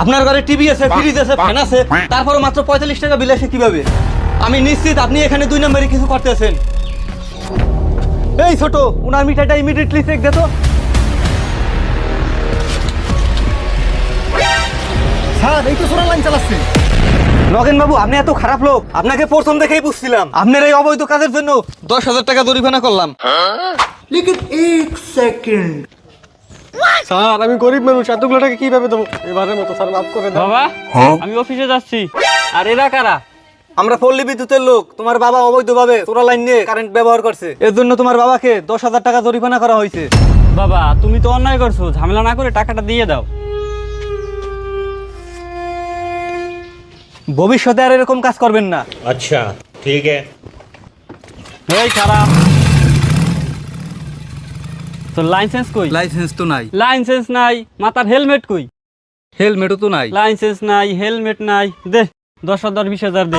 আপনার ঘরে টিভি আছে, ফ্রিজ আছে, ফ্যান আছে, তারপরে মাত্র 45 টাকা বিল আসে কিভাবে? আমি নিশ্চিত আপনি এখানে 2 নম্বরে কিছু করতেছেন। এই ছোট, উনার মিটারটা ইমিডিয়েটলি চেক দে তো। স্যার এই তো সোনার লাইন চালাচ্ছে। নগেন বাবু, আপনি এত খারাপ লোক, আপনাকে প্রথম দেখেই বুঝছিলাম। আপনার এই অবৈধ কাজের জন্য 10,000 টাকা জরিমানা করলাম। লেকিন 1 সেকেন্ড। স্যার আমি গরিব মানুষ, এতগুলো টাকা কিভাবে দেবো? এবারের মতো স্যার মাফ করে দেন। বাবা আমি অফিসে যাচ্ছি। আর এরা কারা? আমরা পল্লী বিদ্যুতের লোক। তোমার বাবা অবৈধভাবে চোরা লাইন নিয়ে কারেন্ট ব্যবহার করছে, এর জন্য তোমার বাবাকে 10,000 টাকা জরিমানা করা হয়েছে। বাবা তুমি তো অন্যায় করছো, ঝামেলা না করে টাকাটা দিয়ে দাও। ভবিষ্যতে আর এরকম কাজ করবেন না। अच्छा ठीक है। এই খারাপ, তো লাইসেন্স কই? লাইসেন্স তো নাই। লাইসেন্স নাই, মাথার হেলমেট কই? হেলমেটও তো নাই। লাইসেন্স নাই, হেলমেট নাই, দে 10,000 20,000 দে।